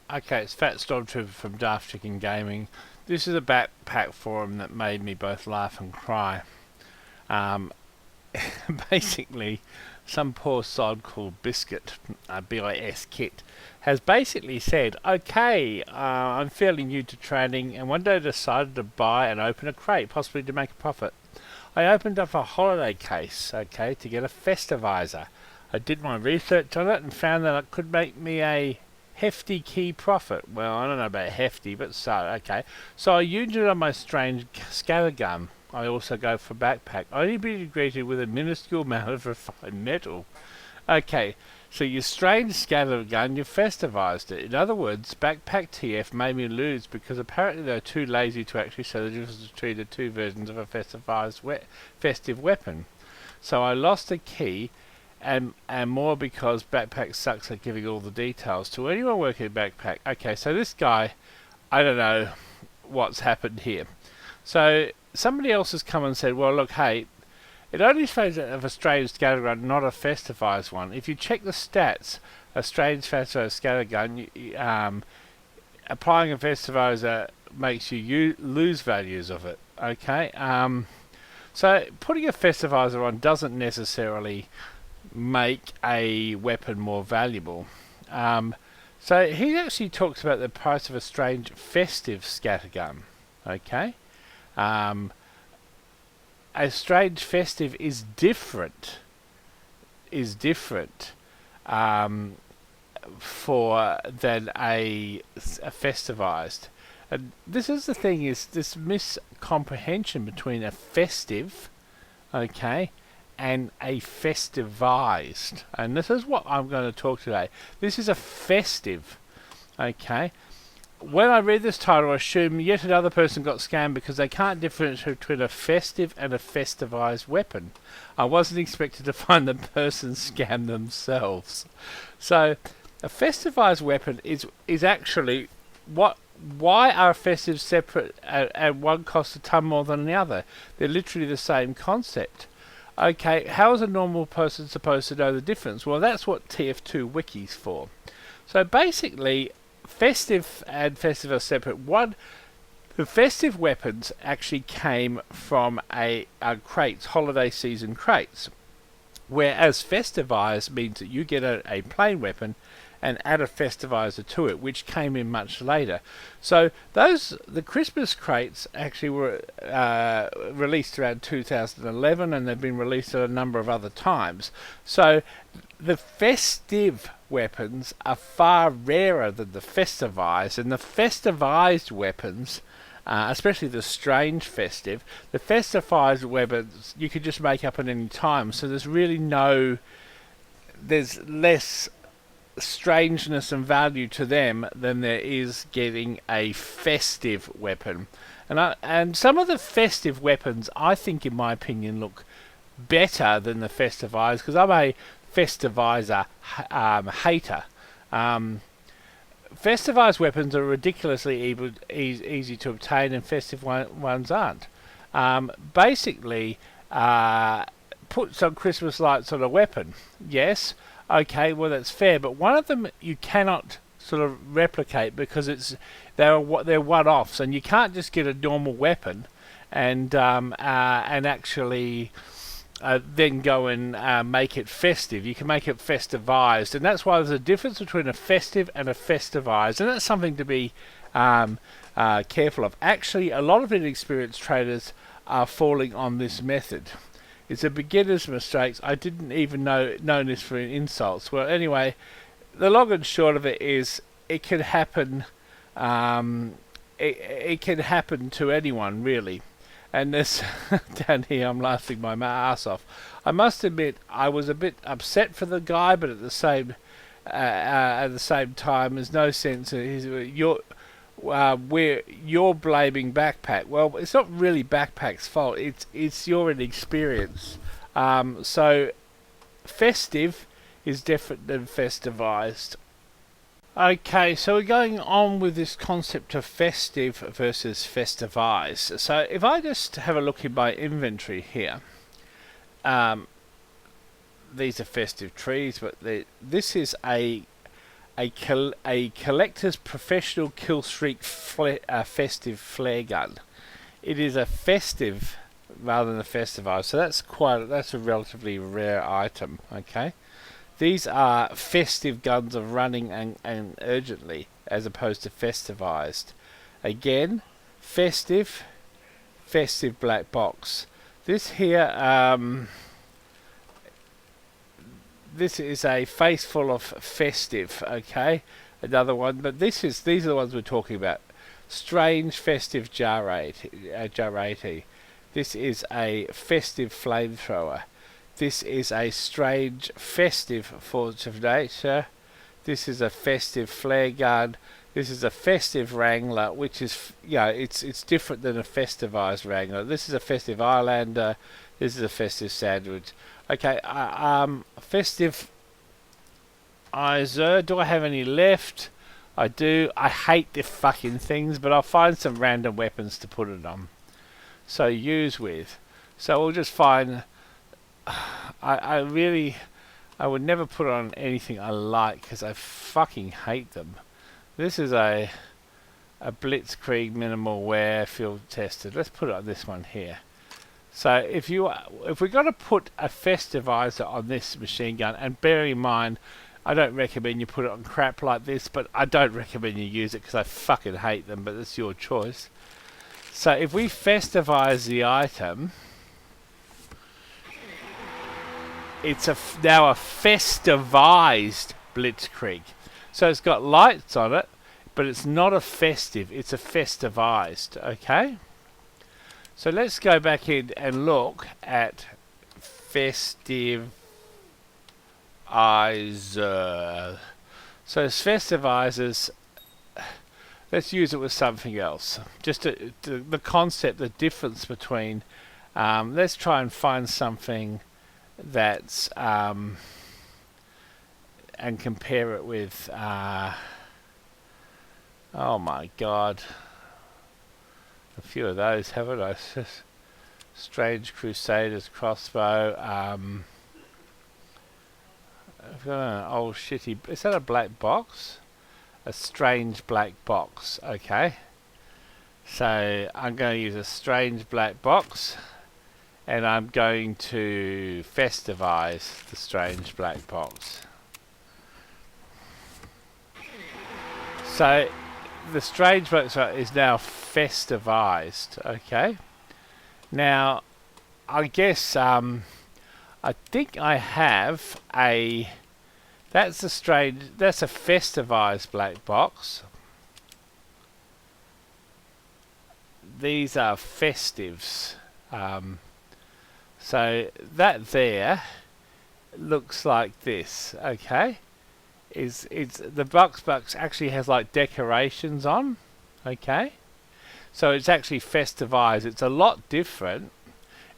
Okay, it's Fat Stormtrooper from Daft Chicken Gaming. This is a backpack forum that made me both laugh and cry. Um, Basically, some poor sod called Biscuit, BIS Kit, has basically said, okay, I'm fairly new to trading, and one day I decided to buy and open a crate, possibly to make a profit. I opened up a holiday case, okay, to get a Festivizer. I did my research on it and found that it could make me a hefty key profit. Well, I don't know about hefty, but so, okay. So I used it on my strange scattergun. I also go for backpack, only be greeted with a minuscule amount of refined metal. Okay, so your strange scattergun, you festivized it. In other words, Backpack TF made me lose because apparently they're too lazy to actually show the difference between the two versions of a festive weapon. So I lost a key, and more because Backpack sucks at giving all the details to anyone working at Backpack. Okay, so this guy, I don't know what's happened here. So somebody else has come and said, well, look, hey, it only shows of a strange scattergun, not a festivized one. If you check the stats, a strange festivized scattergun, applying a festivizer makes you lose values of it. Okay, so putting a festivizer on doesn't necessarily make a weapon more valuable. So he actually talks about the price of a strange festive scattergun. Okay. A strange festive is different for than a festivized. And this is the thing, is this miscomprehension between a festive, okay, and a festivized. And this is what I'm going to talk today. This is a festive, okay. When I read this title, I assume yet another person got scammed because they can't differentiate between a festive and a festivized weapon. I wasn't expected to find the person scammed themselves. So, a festivized weapon is actually what. Why are festives separate and one costs a ton more than the other? They're literally the same concept. Okay, how is a normal person supposed to know the difference? Well, that's what TF2 wiki's for. So basically, festive and festive are separate. The festive weapons actually came from a crates, holiday season crates, whereas festivized means that you get a plain weapon and add a festivizer to it, which came in much later. So the Christmas crates actually were released around 2011, and they've been released at a number of other times. So the festive weapons are far rarer than the festivized, and the festivized weapons, especially the strange festive, the festivized weapons you could just make up at any time. So there's less strangeness and value to them than there is getting a festive weapon. And some of the festive weapons, I think, in my opinion, look better than the festivized, because I'm a festivizer hater. Festivized weapons are ridiculously easy to obtain, and festive ones aren't. Basically, put some Christmas lights on a weapon. Yes, okay, well that's fair, but one of them you cannot sort of replicate because they're one-offs, and you can't just get a normal weapon and actually then go and make it festive. You can make it festivized, and that's why there's a difference between a festive and a festivized, and that's something to be careful of. Actually, a lot of inexperienced traders are falling on this method. It's a beginner's mistake. I didn't even know this for insults. Well, anyway, the long and short of it is it can happen. It can happen to anyone, really. And this down here, I'm laughing my ass off. I must admit, I was a bit upset for the guy, but at the same time, there's no sense. You're blaming Backpack. Well, it's not really Backpack's fault. It's your inexperience. So festive is different than festivized. Okay, so we're going on with this concept of festive versus festivized. So if I just have a look in my inventory here, these are festive trees, but this is a a collector's professional kill streak festive flare gun. It is a festive rather than a festivized, so that's a relatively rare item. Okay, these are festive guns of running and urgently, as opposed to festivized. Again, festive black box. This here, this is a face full of festive. Okay, another one, but these are the ones we're talking about. Strange festive jarate. This is a festive flamethrower. This is a strange festive force of nature. This is a festive flare gun. This is a festive wrangler, which is, it's different than a festivized wrangler. This is a festive Islander. This is a festive sandwich. Okay, festive Iser. Do I have any left? I do. I hate the fucking things, but I'll find some random weapons to put it on. So use with. So we'll just find. I would never put on anything I like because I fucking hate them. This is a Blitzkrieg minimal wear field tested. Let's put it on this one here. So if we're going to put a Festivizer on this machine gun, and bear in mind, I don't recommend you put it on crap like this, but I don't recommend you use it because I fucking hate them, but it's your choice. So if we Festivize the item, it's now a Festivized Blitzkrieg. So it's got lights on it, but it's not a festive, it's a Festivized, okay? So let's go back in and look at Festivized. So it's Festivizers. Let's use it with something else. Just the concept, the difference between. Let's try and find something that's and compare it with. Oh my God! A few of those, haven't I? Strange Crusaders crossbow. I've got an old shitty. Is that a black box? A strange black box. Okay. So I'm going to use a strange black box, and I'm going to Festivize the strange black box. So the strange black box is now Festivized. Okay. Now, I guess I think I have a. That's a Festivized black box. These are festives. So that there looks like this. Okay, it's the box actually has like decorations on. Okay, so it's actually Festivized. It's a lot different.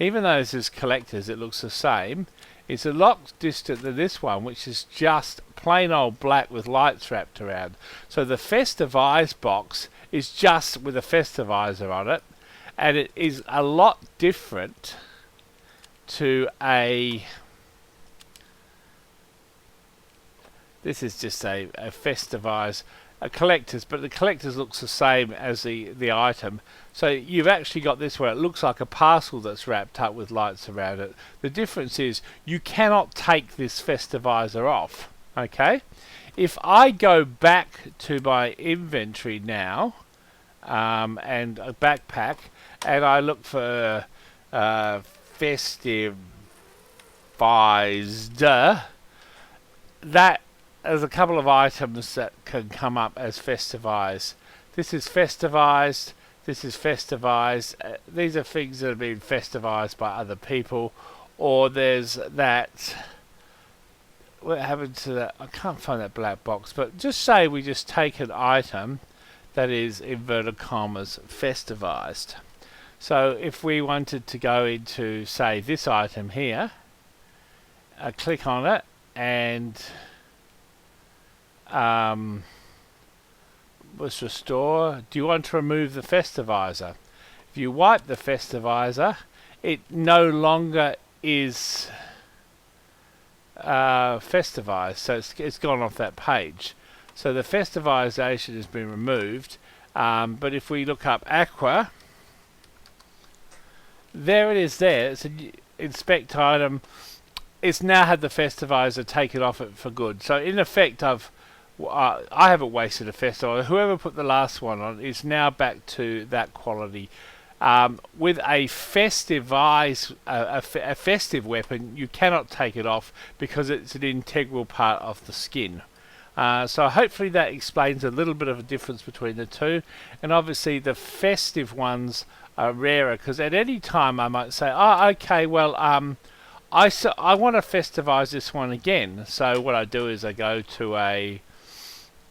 Even though this is collectors, it looks the same. It's a lot distant than this one, which is just plain old black with lights wrapped around. So the Festivized box is just with a Festivizer on it, and it is a lot different to a. This is just a Festivized. A collector's, but the collector's looks the same as the item. So you've actually got this where it looks like a parcel that's wrapped up with lights around it. The difference is you cannot take this Festivizer off. Okay, if I go back to my inventory now and a backpack, and I look for Festivized, that. There's a couple of items that can come up as Festivized. This is Festivized. This is Festivized. These are things that have been Festivized by other people. Or there's that. What happened to that? I can't find that black box. But just say we just take an item that is, inverted commas, Festivized. So if we wanted to go into, say, this item here, click on it and. Let's restore. Do you want to remove the Festivizer? If you wipe the Festivizer, it no longer is Festivized, so it's gone off that page. So the festivization has been removed. But if we look up Aqua, there it is there. It's an inspect item. It's now had the Festivizer taken off it for good. So in effect, I haven't wasted a Festivizer. Whoever put the last one on is now back to that quality. With a Festivized, a festive weapon, you cannot take it off because it's an integral part of the skin. So hopefully that explains a little bit of a difference between the two. And obviously the festive ones are rarer because at any time I might say, oh, okay, well, I want to festivize this one again. So what I do is I go to a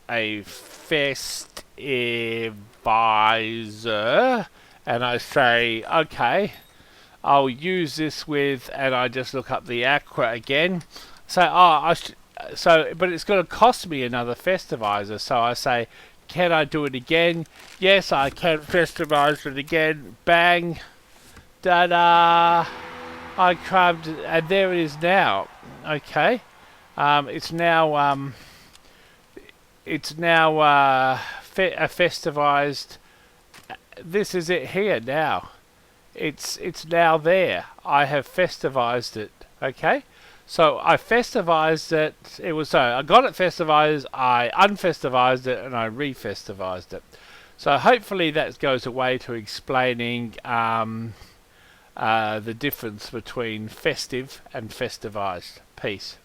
Festivizer and I say, okay, I'll use this with, and I just look up the Aqua again. So, but it's going to cost me another Festivizer. So I say, can I do it again? Yes, I can Festivize it again. Bang. Da-da. I grabbed it, and there it is now. Okay. It's now a Festivized. This is it here now. It's now there. I have Festivized it. Okay. So I Festivized it. I got it Festivized, I unfestivized it, and I re-festivized it. So hopefully that goes away to explaining the difference between festive and festivized. Peace.